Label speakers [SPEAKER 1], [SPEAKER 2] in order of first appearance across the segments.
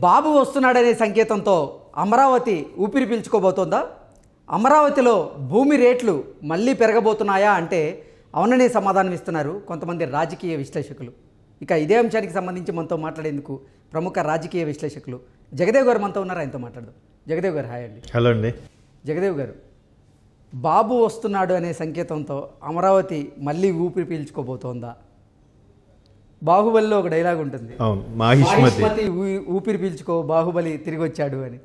[SPEAKER 1] బాబు వస్తున్నాడనే సంకేతంతో అమరావతి ఊపిరి పీల్చుకోబోతోందా? అమరావతిలో భూమి రేట్లు మళ్ళీ పెరగబోతున్నాయా అంటే అవుననే సమాధానం ఇస్తున్నారు కొంతమంది రాజకీయ విశ్లేషకులు. ఇక ఇదే అంశానికి సంబంధించి మనతో మాట్లాడేందుకు ప్రముఖ రాజకీయ విశ్లేషకులు జగదేవ్ గారు మనతో ఉన్నారు. ఆయనతో మాట్లాడదాం. జగదేవ్ గారు హాయ్ అండి.
[SPEAKER 2] హలో అండి.
[SPEAKER 1] జగదేవ్ గారు, బాబు వస్తున్నాడు అనే సంకేతంతో అమరావతి మళ్ళీ ఊపిరి పీల్చుకోబోతోందా? బాహుబలిలో ఒక డైలాగ్ ఉంటుంది, మాహిష్మతి ఊపిరి పీల్చుకో బాహుబలి తిరిగి వచ్చాడు అని.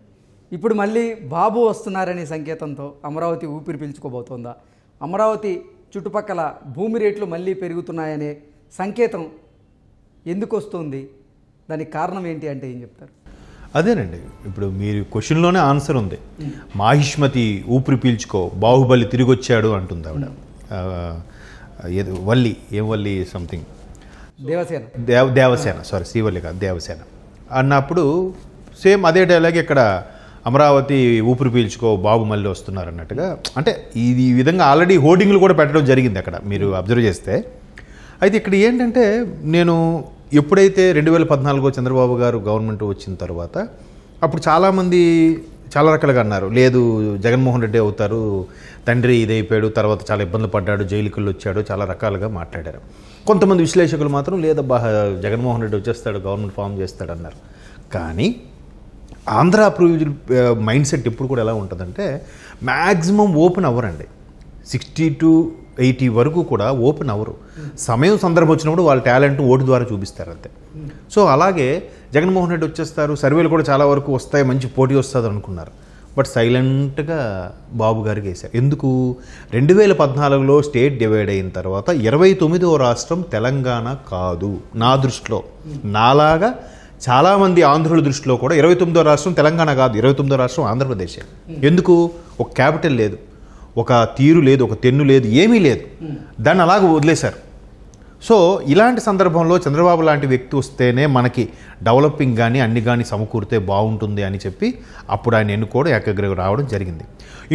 [SPEAKER 1] ఇప్పుడు మళ్ళీ బాబు వస్తున్నారనే సంకేతంతో అమరావతి ఊపిరి పీల్చుకోబోతోందా? అమరావతి చుట్టుపక్కల భూమి రేట్లు మళ్ళీ పెరుగుతున్నాయనే సంకేతం ఎందుకు వస్తుంది? దానికి కారణం ఏంటి అంటే ఏం చెప్తారు?
[SPEAKER 2] అదేనండి, ఇప్పుడు మీరు క్వశ్చన్లోనే ఆన్సర్ ఉంది. మాహిష్మతి ఊపిరి పీల్చుకో బాహుబలి తిరిగి వచ్చాడు అంటుంది ఆవిడ. వల్లి ఏం వల్లి సంథింగ్ దేవసేన సారీ శ్రీవల్లి కాదు దేవసేన అన్నప్పుడు సేమ్ అదే డైలాగ్ ఇక్కడ అమరావతి ఊపిరి పీల్చుకో బాబు మళ్ళీ వస్తున్నారు అన్నట్టుగా. అంటే ఈ విధంగా ఆల్రెడీ హోర్డింగ్లు కూడా పెట్టడం జరిగింది అక్కడ మీరు అబ్జర్వ్ చేస్తే. అయితే ఇక్కడ ఏంటంటే నేను ఎప్పుడైతే 2014 చంద్రబాబు గారు గవర్నమెంట్ వచ్చిన తర్వాత అప్పుడు చాలామంది చాలా రకాలుగా అన్నారు, లేదు జగన్మోహన్ రెడ్డి అవుతారు, తండ్రి ఇదైపోయాడు, తర్వాత చాలా ఇబ్బందులు పడ్డాడు, జైలుకి వచ్చాడు, చాలా రకాలుగా మాట్లాడారు. కొంతమంది విశ్లేషకులు మాత్రం లేదబ్బా జగన్మోహన్ రెడ్డి వచ్చేస్తాడు, గవర్నమెంట్ ఫామ్ చేస్తాడు అన్నారు. కానీ ఆంధ్ర అప్రూవ్డ్ మైండ్ సెట్ ఇప్పుడు కూడా ఎలా ఉంటుందంటే మ్యాక్సిమం ఓపెన్ అవ్వరండి. 60 to 80 వరకు కూడా ఓపెన్ అవ్వరు. సమయం సందర్భం వచ్చినప్పుడు వాళ్ళ టాలెంట్ ఓటు ద్వారా చూపిస్తారు అంతే. సో అలాగే జగన్మోహన్ రెడ్డి వచ్చేస్తారు, సర్వేలు కూడా చాలా వరకు వస్తాయి, మంచి పోటీ వస్తుంది అనుకున్నారు. బట్ సైలెంట్గా బాబు గారికి వేశారు. ఎందుకు? 2014లో స్టేట్ డివైడ్ అయిన తర్వాత 29వ రాష్ట్రం తెలంగాణ కాదు నా దృష్టిలో. నాలాగా చాలామంది ఆంధ్రుల దృష్టిలో కూడా 29వ రాష్ట్రం తెలంగాణ కాదు, 29వ రాష్ట్రం ఆంధ్రప్రదేశ్. ఎందుకు? ఒక క్యాపిటల్ లేదు, ఒక తీరు లేదు, ఒక తెన్ను లేదు, ఏమీ లేదు. దాన్ని అలాగ వదిలేశారు. సో ఇలాంటి సందర్భంలో చంద్రబాబు లాంటి వ్యక్తి వస్తేనే మనకి డెవలపింగ్ కానీ అన్ని కానీ సమకూరితే బాగుంటుంది అని చెప్పి అప్పుడు ఆయన ఎన్నుకోవడం ఏకగ్రీవం రావడం జరిగింది.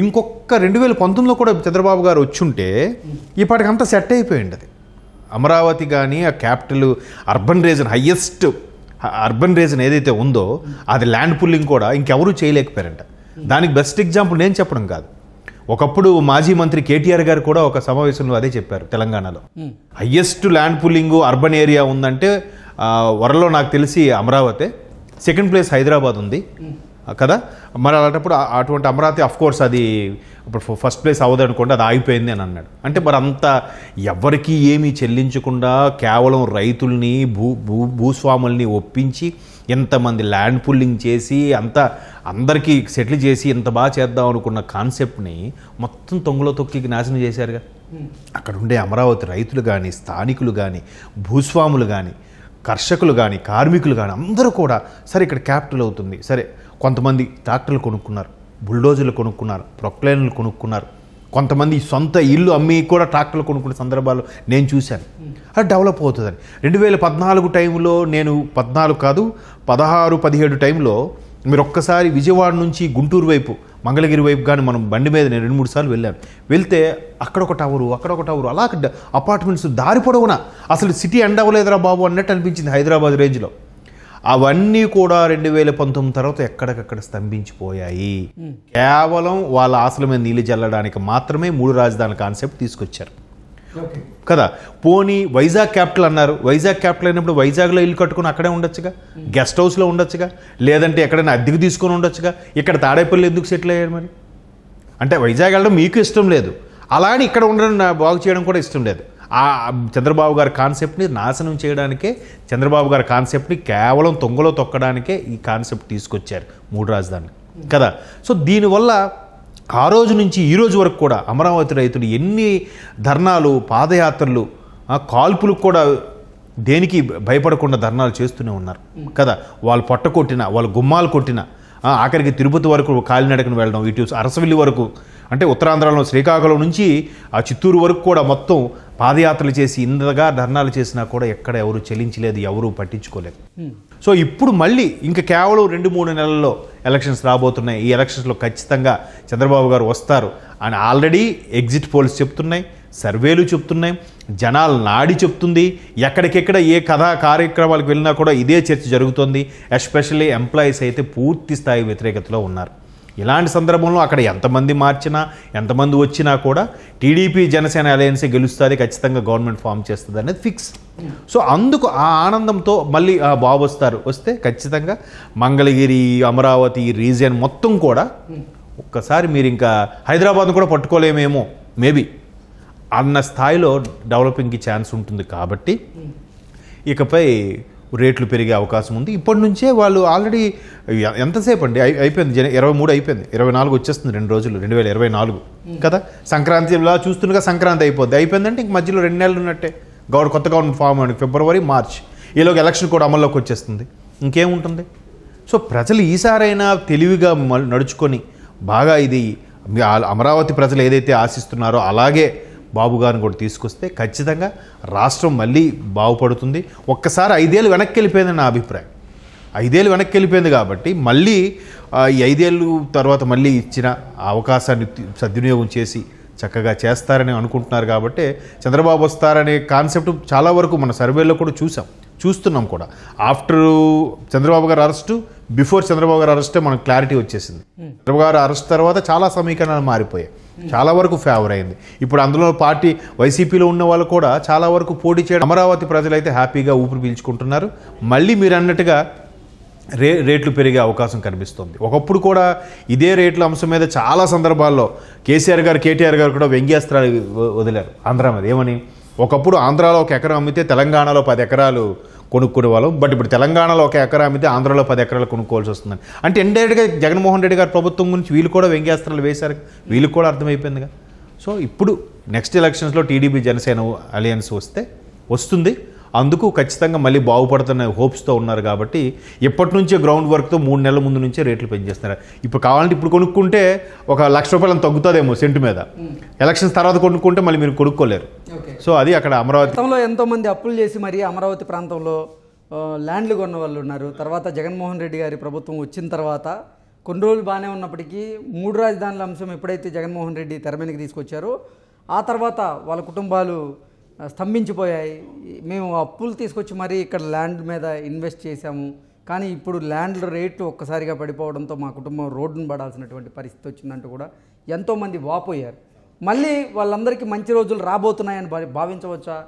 [SPEAKER 2] ఇంకొక 2019లో కూడా చంద్రబాబు గారు వచ్చుంటే ఇప్పటికంతా సెట్ అయిపోయింది. అది అమరావతి కానీ ఆ capital urban reason highest urban reason ఏదైతే ఉందో అది ల్యాండ్ పుల్లింగ్ కూడా ఇంకెవరూ చేయలేకపోయారంట. దానికి బెస్ట్ ఎగ్జాంపుల్ నేను చెప్పడం కాదు, ఒకప్పుడు మాజీ మంత్రి కేటీఆర్ గారు కూడా ఒక సమావేశంలో అదే చెప్పారు. తెలంగాణలో highest land pulling urban area ఉందంటే వరలో నాకు తెలిసి అమరావతి, సెకండ్ ప్లేస్ హైదరాబాద్ ఉంది కదా. మరి అలాంటప్పుడు అటువంటి అమరావతి అఫ్కోర్స్ అది ఇప్పుడు ఫస్ట్ ప్లేస్ అవ్వదు అనుకోండి, అది ఆగిపోయింది అని అన్నాడు. అంటే మరి అంత ఎవరికి ఏమీ చెల్లించకుండా కేవలం రైతుల్ని భూస్వాముల్ని ఒప్పించి ఎంతమంది ల్యాండ్ పుల్లింగ్ చేసి అందరికీ సెటిల్ చేసి ఎంత బాగా చేద్దాం అనుకున్న కాన్సెప్ట్ని మొత్తం తొంగలో తొక్కి నాశనం చేశారుగా. అక్కడ ఉండే అమరావతి రైతులు కానీ, స్థానికులు కానీ, భూస్వాములు కానీ, కర్షకులు కానీ, కార్మికులు కానీ అందరూ కూడా సరే ఇక్కడ క్యాపిటల్ అవుతుంది, సరే కొంతమంది ట్రాక్టర్లు కొనుక్కున్నారు, బుల్డోజర్లు కొనుక్కున్నారు, ప్రొక్లైన్లు కొనుక్కున్నారు, కొంతమంది సొంత ఇల్లు అమ్మి కూడా ట్రాక్టర్లు కొనుక్కునే సందర్భాలు నేను చూశాను. అది డెవలప్ అవుతుందని 2014 టైంలో నేను 14 కాదు 16, 17 టైంలో మీరు ఒక్కసారి విజయవాడ నుంచి గుంటూరు వైపు మంగళగిరి వైపు కానీ మనం బండి మీద నేను 2-3 సార్లు వెళ్ళాను. అక్కడొక టవరు అక్కడొక టవరు అలా అపార్ట్మెంట్స్ దారి పొడవునా అసలు సిటీ ఎండ్ అవ్వలేదురా బాబు అన్నట్టు అనిపించింది హైదరాబాద్ రేంజ్లో. అవన్నీ కూడా 2019 తర్వాత ఎక్కడికక్కడ స్తంభించిపోయాయి. కేవలం వాళ్ళ ఆశల మీద నీళ్ళు జల్లడానికి మాత్రమే 3 రాజధానుల కాన్సెప్ట్ తీసుకొచ్చారు కదా. పోనీ వైజాగ్ క్యాపిటల్ అన్నారు, వైజాగ్ క్యాపిటల్ అయినప్పుడు వైజాగ్లో ఇల్లు కట్టుకుని అక్కడే ఉండొచ్చుగా, గెస్ట్ హౌస్లో ఉండొచ్చుగా, లేదంటే ఎక్కడైనా అద్దెకు తీసుకొని ఉండొచ్చుగా. ఇక్కడ తాడేపల్లి ఎందుకు సెటిల్ అయ్యారు మరి? అంటే వైజాగ్ వెళ్ళడం మీకు ఇష్టం లేదు, అలానే ఇక్కడ ఉండడం బాగు చేయడం కూడా ఇష్టం లేదు. ఆ చంద్రబాబు గారి కాన్సెప్ట్ని నాశనం చేయడానికే, చంద్రబాబు గారి కాన్సెప్ట్ని కేవలం తొంగలో తొక్కడానికే ఈ కాన్సెప్ట్ తీసుకొచ్చారు 3 రాజధానులు కదా. సో దీనివల్ల ఆ రోజు నుంచి ఈ రోజు వరకు కూడా అమరావతి రైతులు ఎన్ని ధర్నాలు, పాదయాత్రలు, కాల్పులకు కూడా దేనికి భయపడకుండా ధర్నాలు చేస్తూనే ఉన్నారు కదా. వాళ్ళు పొట్ట కొట్టిన, వాళ్ళు గుమ్మాలు కొట్టిన, ఆఖరికి తిరుపతి వరకు కాలినడకను వెళ్ళడం, ఇటు అరసవిల్లి వరకు, అంటే ఉత్తరాంధ్రలో శ్రీకాకుళం నుంచి ఆ చిత్తూరు వరకు కూడా మొత్తం పాదయాత్రలు చేసి ఇంతగా ధర్నాలు చేసినా కూడా ఎక్కడ ఎవరు చెల్లించలేదు, ఎవరు పట్టించుకోలేదు. సో ఇప్పుడు మళ్ళీ ఇంకా కేవలం 2-3 నెలల్లో ఎలక్షన్స్ రాబోతున్నాయి. ఈ ఎలక్షన్స్లో ఖచ్చితంగా చంద్రబాబు గారు వస్తారు అని ఆల్రెడీ ఎగ్జిట్ పోల్స్ చెప్తున్నాయి, సర్వేలు చెప్తున్నాయి, జనాల నాడి చెప్తుంది. ఎక్కడికెక్కడ ఏ కథా కార్యక్రమాలకు వెళ్ళినా కూడా ఇదే చర్చ జరుగుతుంది. ఎస్పెషల్లీ ఎంప్లాయీస్ అయితే పూర్తి స్థాయి వ్యతిరేకతలో ఉన్నారు. ఇలాంటి సందర్భంలో అక్కడ ఎంతమంది మార్చినా ఎంతమంది వచ్చినా కూడా టీడీపీ జనసేన అలయన్సే గెలుస్తుంది, ఖచ్చితంగా గవర్నమెంట్ ఫామ్ చేస్తుంది అనేది ఫిక్స్. సో అందుకు ఆ ఆనందంతో మళ్ళీ బాబు వస్తే ఖచ్చితంగా మంగళగిరి, అమరావతి రీజియన్ మొత్తం కూడా ఒక్కసారి మీరు ఇంకా హైదరాబాద్ను కూడా పట్టుకోలేమేమో మేబీ అన్న స్థాయిలో డెవలపింగ్కి ఛాన్స్ ఉంటుంది. కాబట్టి ఇకపై రేట్లు పెరిగే అవకాశం ఉంది. ఇప్పటి నుంచే వాళ్ళు ఆల్రెడీ ఎంతసేపు అండి అయిపోయింది, 23 అయిపోయింది, 24 వచ్చేస్తుంది 2 రోజులు, 2024 కదా. సంక్రాంతిలా చూస్తుండగా సంక్రాంతి అయిపోయిందంటే ఇంక మధ్యలో 2 నెలలు ఉన్నట్టే. కొత్త గవర్నమెంట్ ఫామ్ అండి, ఫిబ్రవరి, మార్చ్, ఈలోకి ఎలక్షన్ కూడా అమల్లోకి వచ్చేస్తుంది. ఇంకేముంటుంది? సో ప్రజలు ఈసారైనా తెలివిగా నడుచుకొని బాగా ఇది అమరావతి ప్రజలు ఏదైతే ఆశిస్తున్నారో అలాగే బాబు గారిని కూడా తీసుకొస్తే ఖచ్చితంగా రాష్ట్రం మళ్ళీ బాగుపడుతుంది. ఒక్కసారి 5 ఏళ్ళు వెనక్కి వెళ్ళిపోయిందని నా అభిప్రాయం. 5 ఏళ్ళు వెనక్కి వెళ్ళిపోయింది కాబట్టి మళ్ళీ ఈ 5 ఏళ్ళు తర్వాత మళ్ళీ ఇచ్చిన అవకాశాన్ని సద్వినియోగం చేసి చక్కగా చేస్తారని అనుకుంటున్నారు. కాబట్టి చంద్రబాబు వస్తారనే కాన్సెప్ట్ చాలా వరకు మన సర్వేలో కూడా చూస్తున్నాం కూడా. ఆఫ్టర్ చంద్రబాబు గారు అరెస్టు, బిఫోర్ చంద్రబాబు గారు అరెస్టే మనకు క్లారిటీ వచ్చేసింది. చంద్రబాబు గారు అరెస్ట్ తర్వాత చాలా సమీకరణాలు మారిపోయాయి, చాలా వరకు ఫేవర్ అయింది. ఇప్పుడు అందులో పార్టీ వైసీపీలో ఉన్న వాళ్ళు కూడా చాలా వరకు పోటీ చేయడం, అమరావతి ప్రజలైతే హ్యాపీగా ఊపిరి పీల్చుకుంటున్నారు. మళ్ళీ మీరు అన్నట్టుగా రేట్లు పెరిగే అవకాశం కనిపిస్తుంది. ఒకప్పుడు కూడా ఇదే రేట్ల అంశం మీద చాలా సందర్భాల్లో కేటీఆర్ గారు కూడా వ్యంగ్యాస్త్రాలు వదిలారు ఆంధ్ర మీద. ఏమని? ఒకప్పుడు ఆంధ్రాలో 1 ఎకరం అమ్మితే తెలంగాణలో 10 ఎకరాలు కొనుక్కునే వాళ్ళం, బట్ ఇప్పుడు తెలంగాణలో 1 ఎకరా అమ్మితే ఆంధ్రాలో 10 ఎకరాలు కొనుక్కోవాల్సి వస్తుందని. అంటే ఇండైరెక్ట్గా జగన్మోహన్ రెడ్డి గారి ప్రభుత్వం గురించి వీళ్ళు కూడా వ్యంగ్యాస్త్రాలు వేశారు, వీళ్ళకి కూడా అర్థమైపోయిందిగా. సో ఇప్పుడు నెక్స్ట్ ఎలక్షన్స్లో టీడీపీ జనసేన అలయన్స్ వస్తుంది. అందుకు ఖచ్చితంగా మళ్ళీ బాగుపడుతున్న హోప్స్తో ఉన్నారు. కాబట్టి ఎప్పటి నుంచే గ్రౌండ్ వర్క్తో 3 నెలల ముందు నుంచే రేట్లు పెంచేస్తున్నారు. ఇప్పుడు కావాలంటే ఇప్పుడు కొనుక్కుంటే ఒక ₹1,00,000 తగ్గుతుందేమో సెంటు మీద. ఎలక్షన్స్ తర్వాత కొనుక్కుంటే మళ్ళీ మీరు కొనుక్కోలేరు. సో అది అక్కడ అమరావతి
[SPEAKER 1] గతంలో ఎంతోమంది అప్పులు చేసి మరి అమరావతి ప్రాంతంలో ల్యాండ్లు కొన్న వాళ్ళు ఉన్నారు. తర్వాత జగన్మోహన్ రెడ్డి గారి ప్రభుత్వం వచ్చిన తర్వాత కొన్ని రోజులు బాగానే ఉన్నప్పటికీ 3 రాజధానుల అంశం ఎప్పుడైతే జగన్మోహన్ రెడ్డి తెర మీదకి తీసుకొచ్చారో ఆ తర్వాత వాళ్ళ కుటుంబాలు స్తంభించిపోయాయి. మేము అప్పులు తీసుకొచ్చి మరీ ఇక్కడ ల్యాండ్ మీద ఇన్వెస్ట్ చేశాము, కానీ ఇప్పుడు ల్యాండ్ల రేట్లు ఒక్కసారిగా పడిపోవడంతో మా కుటుంబం రోడ్డును పడాల్సినటువంటి పరిస్థితి వచ్చిందంటూ కూడా ఎంతోమంది వాపోయారు. మళ్ళీ వాళ్ళందరికీ మంచి రోజులు రాబోతున్నాయని భావించవచ్చా?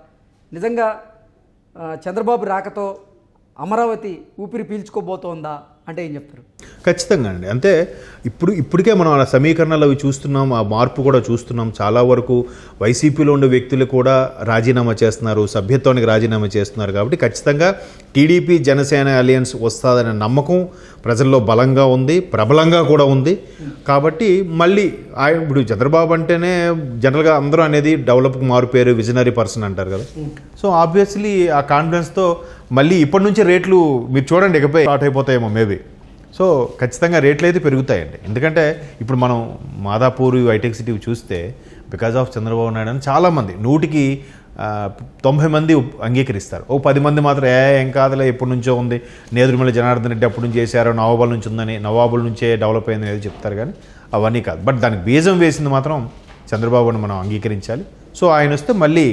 [SPEAKER 1] నిజంగా చంద్రబాబు రాకతో అమరావతి ఊపిరి పీల్చుకోబోతోందా అంటే ఏం చెప్తారు?
[SPEAKER 2] ఖచ్చితంగా అండి. అంటే ఇప్పటికే మనం ఆ సమీకరణలు అవి చూస్తున్నాం, ఆ మార్పు కూడా చూస్తున్నాం. చాలా వరకు వైసీపీలో ఉండే వ్యక్తులు కూడా రాజీనామా చేస్తున్నారు, సభ్యత్వానికి రాజీనామా చేస్తున్నారు. కాబట్టి ఖచ్చితంగా టీడీపీ జనసేన అలయన్స్ వస్తుందనే నమ్మకం ప్రజల్లో బలంగా ఉంది, ప్రబలంగా కూడా ఉంది. కాబట్టి మళ్ళీ ఇప్పుడు చంద్రబాబు అంటేనే జనరల్గా అందరూ అనేది డెవలప్కి మారుపేరు, విజనరీ పర్సన్ అంటారు కదా. సో ఆబ్వియస్లీ ఆ కాన్ఫిడెన్స్తో మళ్ళీ ఇప్పటి నుంచే రేట్లు మీరు చూడండి ఇకపై స్టార్ట్ అయిపోతాయేమో మేబీ. సో ఖచ్చితంగా రేట్లు అయితే పెరుగుతాయండి. ఎందుకంటే ఇప్పుడు మనం మాదాపూర్, హైటెక్ సిటీ చూస్తే బికాజ్ ఆఫ్ చంద్రబాబు నాయుడు అని చాలామంది 100కి 90 మంది అంగీకరిస్తారు. 10 మంది మాత్రం ఏం కాదులే ఎప్పటి నుంచో ఉంది, నేదురుమల్లి జనార్దన్ రెడ్డి అప్పటి నుంచి చేశారు, నవాబుల నుంచి ఉందని, నవాబుల నుంచే డెవలప్ అయింది అనేది చెప్తారు. కానీ అవన్నీ కాదు. బట్ దానికి బీజం వేసింది మాత్రం చంద్రబాబుని మనం అంగీకరించాలి. సో ఆయన వస్తే మళ్ళీ